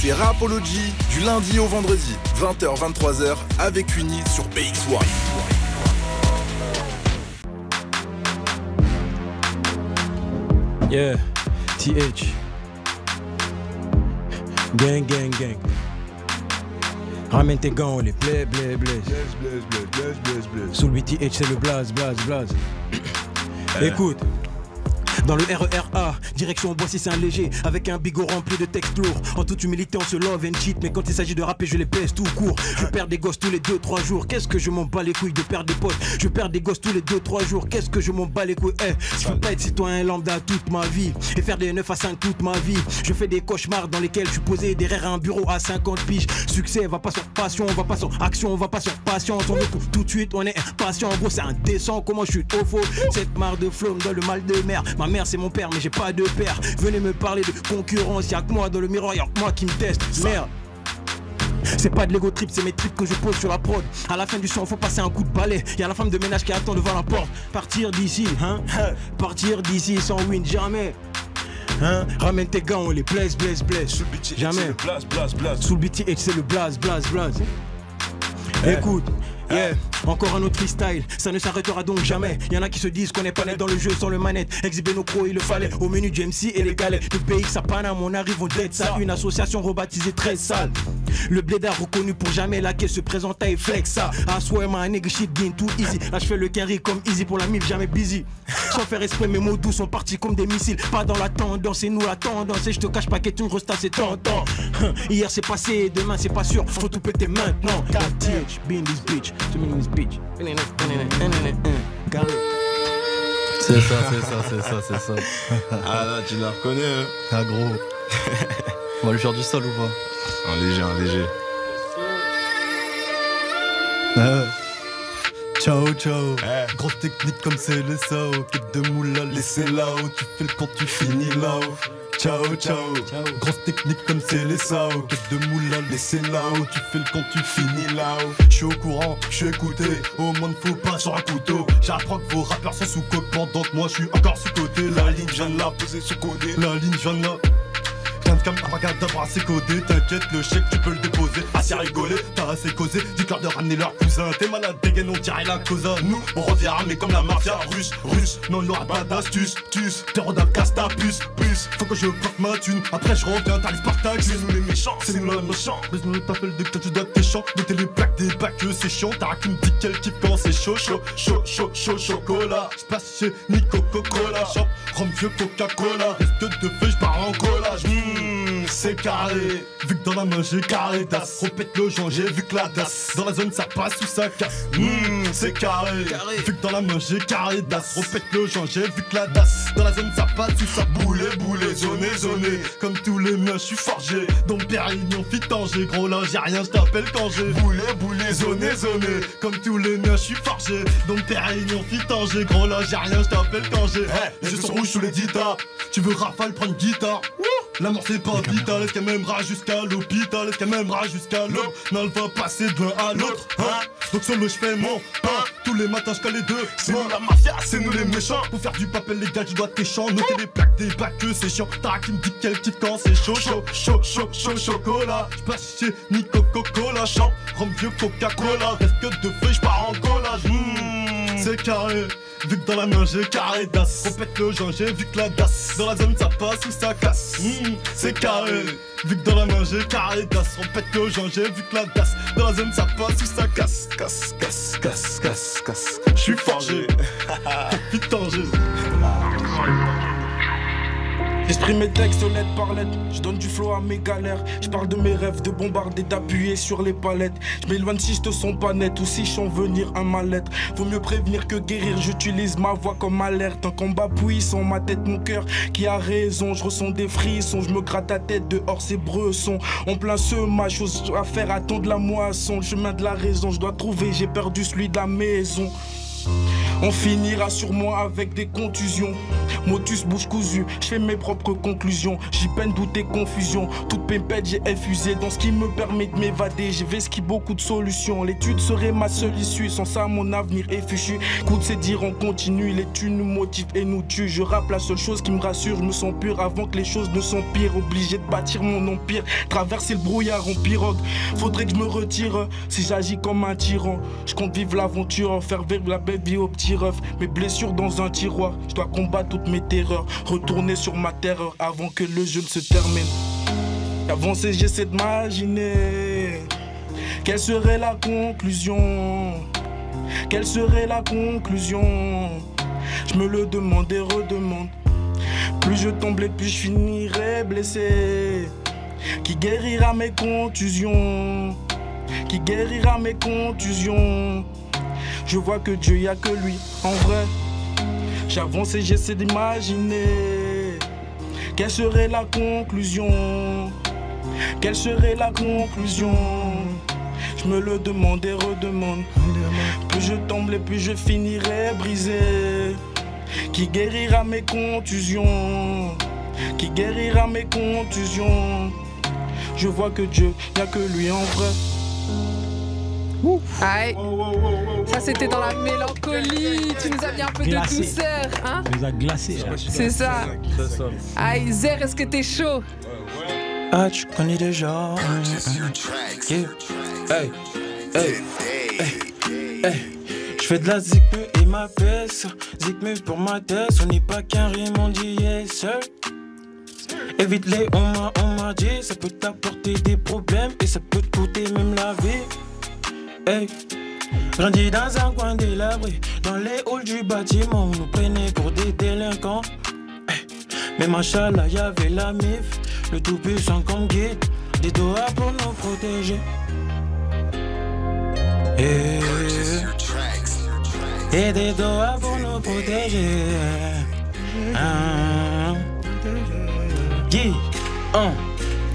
C'est Rapology du lundi au vendredi, 20h-23h avec Uni sur BX1. Yeah, TH. Gang, gang, gang. Ramène tes gants, les blé, blé, blé. Sous le TH, c'est le blaze, blaze, blaze. Écoute. Dans le RERA, direction Boissy c'est un léger, avec un bigot rempli de textes lourds. En toute humilité on se love and cheat, mais quand il s'agit de rapper je les baisse tout court. Je perds des gosses tous les 2-3 jours, qu'est-ce que je m'en bats les couilles de perdre des potes. Je perds des gosses tous les 2-3 jours, qu'est-ce que je m'en bats les couilles. Je veux pas être citoyen lambda toute ma vie et faire des 9 à 5 toute ma vie. Je fais des cauchemars dans lesquels je suis posé derrière un bureau à 50 piges. Succès va pas sur passion, on va pas sur action, on va pas sur patience. On veut tout de suite, on est impatient. En gros c'est indécent, comment je suis au faux. Cette marre de flow me donne le mal de mer. Ma mère c'est mon père mais j'ai pas de père. Venez me parler de concurrence, y'a que moi dans le miroir, y'a que moi qui me teste. Merde. C'est pas de l'ego trip, c'est mes trips que je pose sur la prod. À la fin du son, faut passer un coup de balai. Y'a la femme de ménage qui attend devant la porte. Partir d'ici, hein, partir d'ici sans win, jamais. Hein, ramène tes gants, on les blesse, blesse, blesse. Jamais. Sous le BTH, c'est le blaze, blaze, blaze. Écoute. Yeah, encore un autre freestyle, ça ne s'arrêtera donc jamais. Y'en a qui se disent qu'on n'est pas net dans le jeu sans le manette. Exhiber nos crocs, il le fallait. Au menu du MC et les galets. Le BX à Paname, on arrive au dead ça. Une association rebaptisée très sale. Le blédard reconnu pour jamais laquelle se présenta et flex ça. I swear my nigga shit gain too easy. Là je fais le carry comme easy pour la mif, jamais busy. Sans faire exprès, mes mots doux sont partis comme des missiles. Pas dans la tendance, c'est nous la tendance. Et je te cache pas qu'être une resta c'est tentant. Hier c'est passé, demain c'est pas sûr. Faut tout péter maintenant. TH, be in this bitch. To me in this bitch. C'est ça. Ah là, tu la reconnais, hein. Ah gros. On va lui faire du sol ou pas? Un léger. Ciao, ciao. Grosse technique comme c'est les sao. Quête de moula, laissez là-haut. Tu fais le quand tu finis là-haut. Ciao, ciao. Grosse technique comme c'est les sao. Quête de moula, laissez là-haut. Tu fais le quand tu finis là-haut. J'suis au courant, j'suis écouté. Au moins ne faut pas sur un couteau. J'apprends que vos rappeurs sont sous coque pendant que moi j'suis encore sous côté. La ligne vient de là, posée sous côté. La ligne vient de là. Comme abracadabra, assez codé, t'inquiète, le chèque tu peux le déposer. Assez rigolé, t'as assez causé, du cœur de ramener leur cousin. T'es malade, dégaine, on dirait la causa. Nous, on revient armés comme la mafia russe. Non, il n'aura pas d'astuce, t'es rodable, casse ta puce. Faut que je porte ma thune, après je reviens, t'arrives Spartak. C'est nous les méchants, c'est nous les méchants. Laisse-moi t'appelles de quand tu dois tes champs. Mettez les plaques des bacs, c'est chiant. T'as qui me dit qu'elle kiffe quand c'est chaud, chocolat. J'passe chez Nico Coca-Cola, shop, rhum vieux Coca-Cola. Reste de feu, j'pars en collage. C'est carré, vu que dans la main j'ai carré d'as. Repète le joint, j'ai vu que la das. Dans la zone ça passe ou ça casse. C'est carré, vu que dans la main j'ai carré d'as. Repète le joint, j'ai vu que la das. Dans la zone ça passe ou ça boulé, zoné. Comme tous les miens, j'suis forgé. Donc Pérignon, fit Tanger. Gros là j'ai rien, j't'appelle quand j'ai boulé, zoné. Comme tous les miens, j'suis forgé. Donc Pérignon, fit Tanger. Gros là j'ai rien, j't'appelle quand j'ai. Les yeux sont rouges sous les guitares. Tu veux rafale, prends une guitare. La mort c'est pas vital, est-ce qu'elle m'aimera jusqu'à l'hôpital, est-ce qu'elle m'aimera jusqu'à l'aube? Non, elle va passer de l'un à l'autre, hein. Donc solo je fais mon pain, tous les matins je colle les deux. C'est nous la mafia, c'est nous les méchants. Pour faire du papel légal tu dois tes champs. Noter les plaques des bacs c'est chiant. T'as qui me dit qu'elle kiffe quand c'est chaud, chocolat. J'passe chez Nico Coca-Cola, chant, rhum vieux Coca-Cola. Reste que de feu, j'pars en collage. C'est carré, vu que dans la main j'ai carré d'as. Repète le joint, j'ai vu que la das. Dans la zone ça passe ou ça casse. C'est carré, vu que dans la main j'ai carré d'as. Repète le joint, j'ai vu que la das. Dans la zone ça passe ou ça casse. J'suis forgé, vite Tanger. J'exprime mes textes lettre par lettre, je donne du flow à mes galères. Je parle de mes rêves, de bombarder, d'appuyer sur les palettes. Je m'éloigne si je te sens pas net ou si je sens venir un mal-être. Vaut mieux prévenir que guérir, j'utilise ma voix comme alerte. Un combat puissant, ma tête, mon cœur qui a raison. Je ressens des frissons, je me gratte la tête dehors ces bressons. En plein semage, chose à faire, attendre la moisson. Le chemin de la raison, je dois trouver, j'ai perdu celui de la maison. On finira sur moi avec des contusions. Motus bouche cousue, je fais mes propres conclusions. J'y peine, doute et confusion. Toute pimpette j'ai infusé dans ce qui me permet de m'évader. J'investis beaucoup de solutions. L'étude serait ma seule issue. Sans ça mon avenir est fichu. Écoute c'est dire on continue. L'étude nous motive et nous tue. Je rappe la seule chose qui me rassure. Je me sens pur avant que les choses ne s'empirent. Obligé de bâtir mon empire. Traverser le brouillard en pirogue. Faudrait que je me retire si j'agis comme un tyran. Je compte vivre l'aventure, faire vivre la belle vie au petit ref. Mes blessures dans un tiroir. Je dois combattre toutes mes terreurs. Retourner sur ma terreur avant que le jeu ne se termine. Avancer, j'essaie de m'imaginer. Quelle serait la conclusion? Quelle serait la conclusion? Je me le demande et redemande. Plus je tomberai, plus je finirai blessé. Qui guérira mes contusions? Qui guérira mes contusions? Je vois que Dieu, y a que lui, en vrai. J'avance et j'essaie d'imaginer. Quelle serait la conclusion? Quelle serait la conclusion? Je me le demande et redemande. Plus je tombe et plus je finirai brisé. Qui guérira mes contusions? Qui guérira mes contusions? Je vois que Dieu, y'a que lui en vrai. Aïe. Ça c'était dans la mélancolie. Tu nous as mis un peu Glacé. de douceur, hein? Tu nous as glacé. C'est ça. Aïe, Zer, est-ce que t'es chaud? Ah, tu connais déjà. Yeah. Hey, hey, hey, hey. Je fais de la zikme et ma peste. Zikme pour ma tête. On n'est pas qu'un rime, on dit yes sir. Évite les on m'a dit. Ça peut t'apporter des problèmes et ça peut te coûter même la vie. Hey, grandi dans un coin délabré, dans les halls du bâtiment, on nous prenait pour des délinquants. Hey, mais machallah, y'avait la MIF, le tout puissant comme guide, des doigts pour nous protéger. Et des doigts pour nous protéger.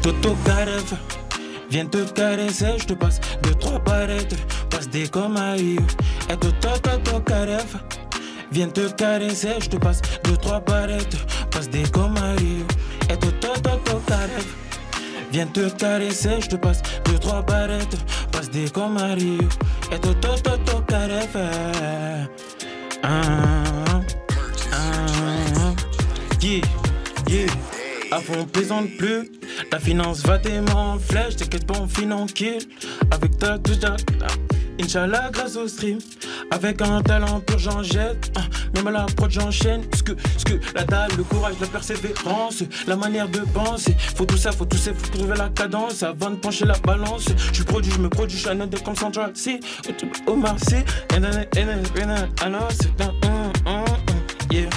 Toto Karev. Viens te caresser, je te passe 2-3 barrettes. Passe des comme à Rio. Et Toto Karev. Viens te caresser, je te passe 2-3 barrettes. Passe des comme à Rio. Et Toto Karev. Viens te caresser, je te passe 2-3 barrettes. Passe des comme à Rio. Et Toto Karev. Yeah. À fond, plaisante plus. La finance va t'aimer en flèche. T'inquiète pas, on finit en kill. Avec ta touche Inch'Allah, grâce au stream. Avec un talent pur, j'en jette. Même à la prod, j'enchaîne. Ce que la dalle, le courage, la persévérance, la manière de penser. Faut tout ça, faut trouver la cadence avant de pencher la balance. Je me produis, je suis comme Central C. Omar C. Alors, c'est un yeah.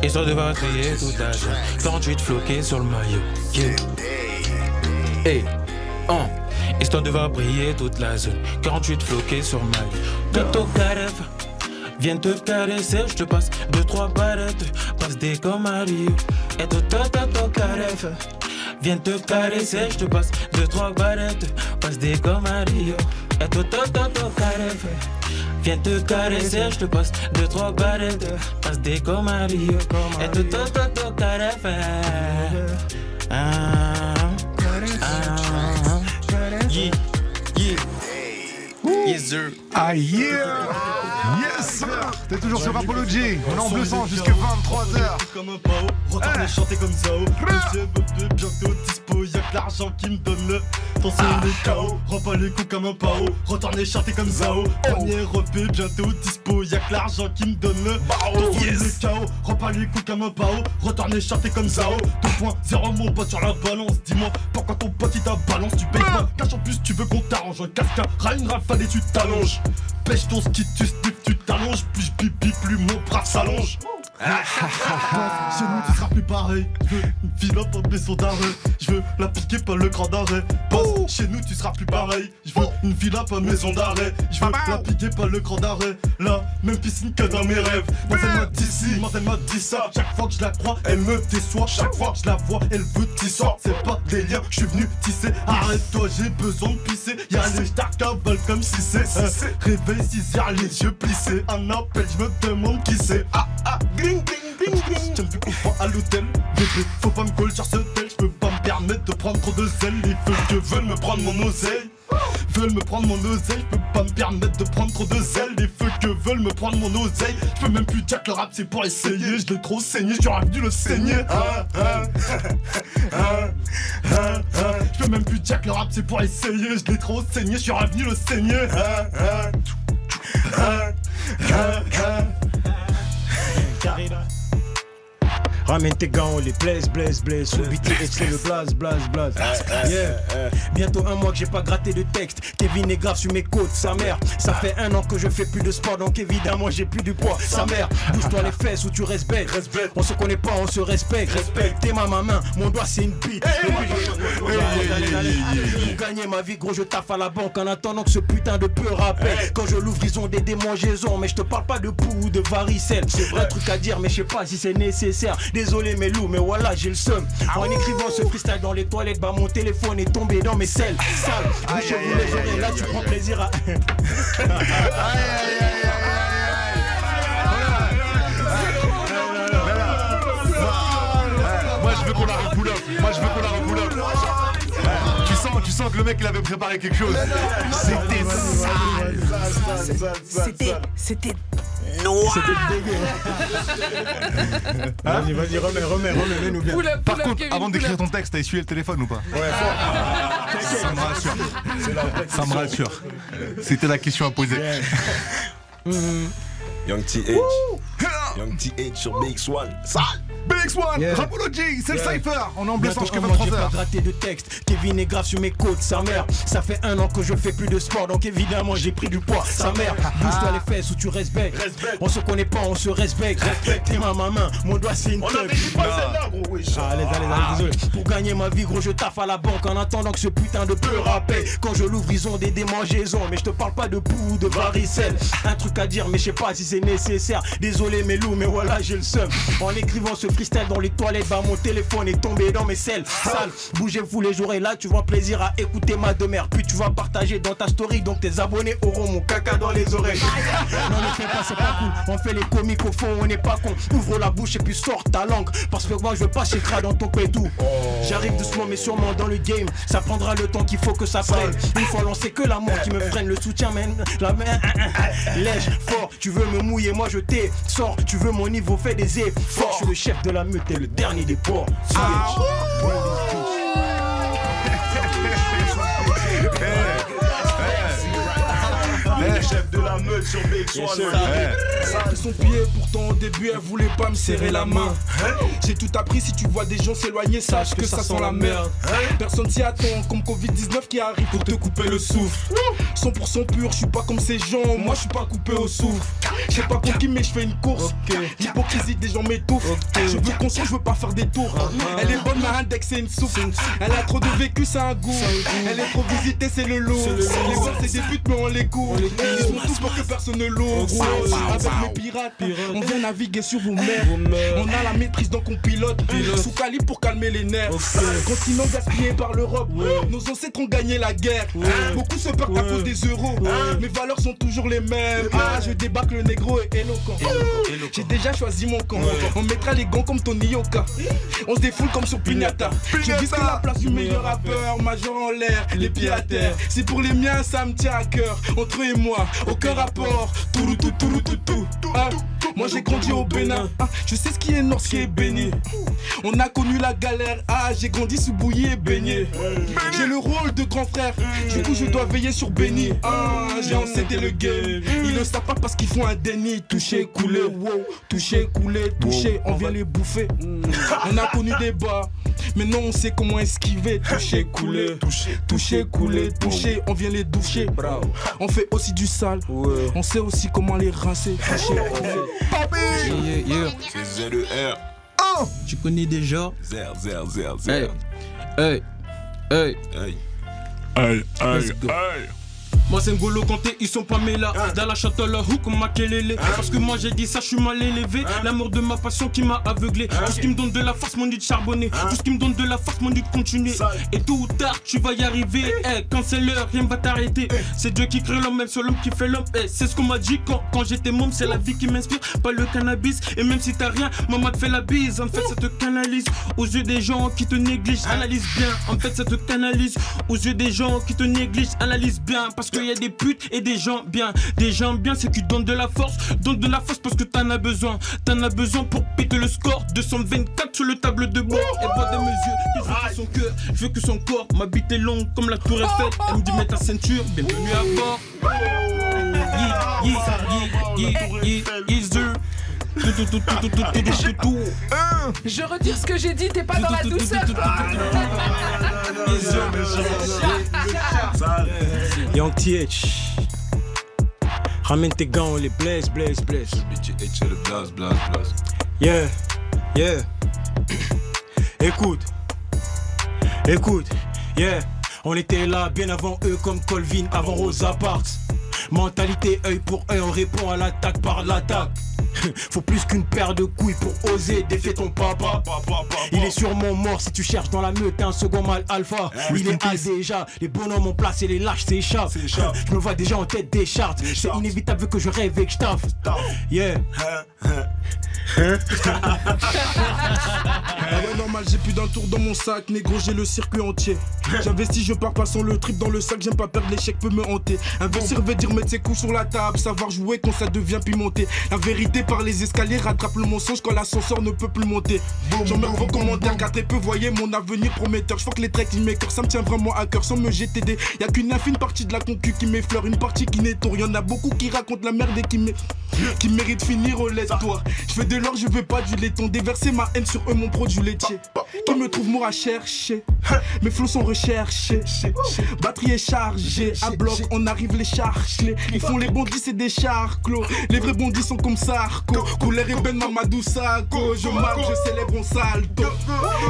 Histoire de voir payer tout l'argent. 48 floqués sur le maillot. Yeah. Hey, histoire de voir briller toute la zone. 48 floqués sur le maillot. Toto Karev, viens te caresser, je te passe 2-3 barrettes. Passe des comme à Rio. Et Toto Karev, viens te caresser, je te passe 2-3 barrettes. Passe des comme à Rio. Et Toto Karev. Viens te caresser, je te passe 2-3 barrettes. Passe des comme à Rio. Et Toto Karev. Yes sir. Ah yeah. Yes sir. T'es toujours sur Rapology. On est en 200 jusqu'à 23h. Comme un pao, retourner chanter comme Zao. Monsieur Bebe, bientôt dispo, y'a que l'argent qui me donne le ton c'est le chaos, rends pas les coups comme un pao. Retourner chanter comme Zao. Premier EP, bientôt dispo, y'a que l'argent qui me donne le ton c'est le chaos, rends pas les coups comme un pao. Retourner chanter comme Zao. 2.0 mon pote sur la balance. Dis-moi, pourquoi ton pote il t'a balance? Tu payes pas, cache en plus tu veux qu'on t'arrange. Un casque, une rafale et tu t'allonges. Pêche ton ski, tu sniff, tu t'allonges. Plus je pipi, plus mon bras s'allonge. Chez nous tu seras plus pareil. Je veux une fille là pas maison d'arrêt. Je veux la piquer pas le grand d'arrêt. Passe, chez nous tu seras plus pareil. Je veux une fille là pas maison d'arrêt. Je veux la piquer pas le grand d'arrêt. Là, même piscine que dans mes rêves. Moi elle m'a dit ci, moi elle m'a dit ça. Chaque fois que je la crois, elle me déçoit. Chaque fois que je la vois, elle veut tisser. C'est pas des liens, je suis venu tisser. Arrête-toi, j'ai besoin de pisser. Y'a les stars qui volent comme si c'est réveil 6h, les yeux plissés. Un appel, je me demande qui c'est. Gling, gling, gling, gling. J'aime vu qu'on voit à l'hôtel. Bébé, faut pas me coller sur ce tel. Je peux pas me permettre de prendre trop de zèle. Les feux que veulent me prendre mon oseille. Veulent me prendre mon oseille, je peux pas me permettre de prendre trop de zèle. Les feux que veulent me prendre mon oseille. Je peux même plus dire que le rap c'est pour essayer. Je l'ai trop saigné, j'aurais dû le saigner. Je peux même plus dire que le rap c'est pour essayer. Je l'ai trop saigné, j'aurais venu le saigner. Ramène tes gants, on les blaze. Sous le BTH, c'est le blaze. Yeah. Bientôt un mois que j'ai pas gratté de texte. Kevin est grave sur mes côtes, sa mère. Ça fait 1 an que je fais plus de sport, donc évidemment j'ai plus du poids. Sa mère, bouge-toi les fesses ou tu restes bête. On se connaît pas, on se respecte. T'es ma main, mon doigt c'est une bite. Pour gagner ma vie, gros, je taffe à la banque en attendant que ce putain de peu rappelle. Quand je l'ouvre, ils ont des démangeaisons, mais je te parle pas de poux ou de varicelle. C'est vrai truc à dire, mais je sais pas si c'est nécessaire. Désolé mes loups, mais voilà j'ai le seum. En écrivant ce freestyle dans les toilettes, bah mon téléphone est tombé dans mes selles. Sale, bouchez-vous les oreilles, là tu prends plaisir à... Moi je veux qu'on la repull up. Tu sens que le mec il avait préparé quelque chose. C'était sale. C'était noir. Vas-y, remets-nous bien. Par contre, avant d'écrire ton texte, t'as essuyé le téléphone ou pas? Ouais, Ça me rassure. C'était la question à poser. Young TH. Young TH sur BX1. Sale. BX1, Rapology, c'est le cypher. On est en blessant jusqu'à 23h. J'ai pas gratté de texte. Kevin est grave sur mes côtes, sa mère. Ça fait 1 an que je fais plus de sport, donc évidemment j'ai pris du poids. Sa mère, bouge-toi les fesses ou tu restes bec. On se connaît pas, on se respecte. T'es ma main, mon doigt c'est une teub. Allez, désolé. Pour gagner ma vie, gros, je taffe à la banque en attendant que ce putain de peu rappelle. Quand je l'ouvre, ils ont des démangeaisons, mais je te parle pas de poux ou de varicelle. Un truc à dire, mais je sais pas si c'est nécessaire. Désolé mes loups, mais voilà j'ai le seum. En écrivant ce freestyle dans les toilettes, bah mon téléphone est tombé dans mes selles. Sale, bougez-vous les oreilles, là tu vois plaisir à écouter ma demeure. Puis tu vas partager dans ta story, donc tes abonnés auront mon caca dans les oreilles. Non ne fais pas, c'est pas cool, on fait les comiques au fond, on n'est pas con. Ouvre la bouche et puis sors ta langue, parce que moi je veux pas chécra dans ton pétou. J'arrive doucement mais sûrement dans le game, ça prendra le temps qu'il faut que ça prenne. Une fois lancé que l'amour qui me freine, le soutien mène la main. Lèche, fort, tu veux me mouiller, moi je t'ai sors. Tu veux mon niveau, fais des efforts. Je suis le chef de la meute et le dernier des porcs. Chef de la meute sur BX1. Ils sont pieds, pourtant au début elle voulait pas me serrer la main. J'ai tout appris, si tu vois des gens s'éloigner, sache que ça sent la merde. Personne s'y attend, comme Covid-19 qui arrive pour te couper le souffle. 100% pur, je suis pas comme ces gens, moi je suis pas coupé au souffle. Je sais pas pour qui mais je fais une course. L'hypocrisie des gens m'étouffe. Je veux conscient, je veux pas faire des tours. Elle est bonne, ma index c'est une soupe. Elle a trop de vécu, c'est un goût. Elle est trop visitée, c'est le lot. Les gars c'est des putes mais on les court. Ils sont tous pour que personne ne l'ouvre. Avec mes pirates, on vient naviguer sur vos mers. On a la maîtrise donc on pilote. Sous calibre pour calmer les nerfs. Continent gaspillé par l'Europe. Nos ancêtres ont gagné la guerre. Beaucoup se perdent à cause des euros. Mes valeurs sont toujours les mêmes. Je débarque, le négro est éloquent. J'ai déjà choisi mon camp. On mettra les gants comme Tony Yoka. On se défoule comme sur Pignata. Je vise que la place du meilleur rappeur. Major en l'air, les pieds à terre. C'est pour les miens, ça me tient à cœur. Entre eux et moi, aucun rapport. Moi j'ai grandi au Bénin. Je sais ce qui est nord, ce qui est béni. On a connu la galère. J'ai grandi sous bouillie et baigné. J'ai le rôle de grand frère. Du coup je dois veiller sur Béni. J'ai encédé le game. Ils le savent pas parce qu'ils font un déni. Touché, coulé, wow. Touché, coulé, touché, on vient les bouffer. On a connu des bas. Maintenant on sait comment esquiver. Touché, coulé, touché, coulé, touché, on vient les doucher. On fait aussi du sale. On sait aussi comment les rincer. Touché, coulé. Yeah. C'est ZER. Tu connais déjà. Zer. Hey. Let's go. Moi c'est N'Golo Kanté, ils sont pas mes là. Dans la château la hook, Makelele. Parce que moi j'ai dit ça, je suis mal élevé. L'amour de ma passion qui m'a aveuglé. Tout ce qui me donne de la force, mon dit de charbonner. Tout ce qui me donne de la force, mon dit de continuer. Et tôt ou tard, tu vas y arriver. Quand c'est l'heure, rien va t'arrêter. C'est Dieu qui crée l'homme, même sur l'homme qui fait l'homme. C'est ce qu'on m'a dit quand j'étais môme, c'est la vie qui m'inspire, pas le cannabis. Et même si t'as rien, maman te fait la bise. En fait, ça te canalise aux yeux des gens qui te négligent. Analyse bien, en fait, ça te canalise aux yeux des gens qui te négligent. Analyse bien, parce qu'il y a des putes et des gens bien. Des gens bien, c'est qui donnent de la force. Donne de la force parce que t'en as besoin. T'en as besoin pour péter le score. 224 sur le table de bord. Elle voit dans mes yeux, je veux pas son cœur. Je veux que son corps, ma bite est longue comme la tour Eiffel. Elle me dit mets ta ceinture, bienvenue à bord. Je retire ce que j'ai dit, t'es pas dans la douceur. Young TH. Ramène tes gants, les blesse. Yeah. Écoute, yeah. On était là bien avant eux comme Colvin, avant Rosa Parks. Mentalité œil pour œil, on répond à l'attaque par l'attaque. Faut plus qu'une paire de couilles pour oser défier ton papa. Il est sûrement mort si tu cherches dans la meute un second mal alpha. Il est hal déjà, les bonhommes ont placé, les lâches s'échappent. Je me vois déjà en tête des charts. C'est inévitable que je rêve et que je taffe. Yeah. Ouais, normal, j'ai plus d'un tour dans mon sac, négro, j'ai le circuit entier. J'investis, je pars passant le trip dans le sac, j'aime pas perdre, l'échec peut me hanter. Investir veut dire mettre ses coups sur la table, savoir jouer quand ça devient pimenté. La vérité par les escaliers rattrape le mensonge quand l'ascenseur ne peut plus monter. J'emmerde vos commentaires car très peu voyez mon avenir prometteur. Je vois que les tracks qui m'écœurent, ça me tient vraiment à cœur sans me jeter des. Y'a qu'une infime partie de la concu qui m'effleure, une partie qui n'étourre. Y'en a beaucoup qui racontent la merde et qui méritent finir au laitoir. Je fais de l'or, je veux pas du laiton. Déverser ma haine sur eux, mon produit laitier. Qui me trouve mort à chercher. Mes flots sont recherchés. Batterie est chargée. À bloc, on arrive les charclés. Ils font les bondis, c'est des charclos. Les vrais bondis sont comme Sarko. Couleur ébène, Mamadou Sako. Je marque, je célèbre en salto.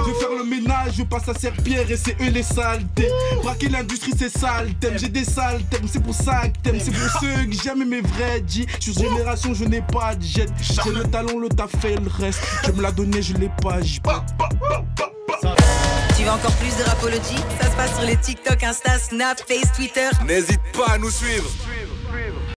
Je vais faire le ménage, je passe à Serpierre et c'est eux les saletés. Braquer l'industrie, c'est sale thème. J'ai des sales thèmes, c'est pour ça que t'aimes. C'est pour ceux que j'aime mes vrais G. Sur génération, je n'ai pas de jet. J'ai le talent, le taf fait le reste. Je me l'ai donné, je l'ai pas, j'y pas. Tu veux encore plus de Rapology? Ça se passe sur les TikTok, Insta, Snap, Face, Twitter. N'hésite pas à nous suivre.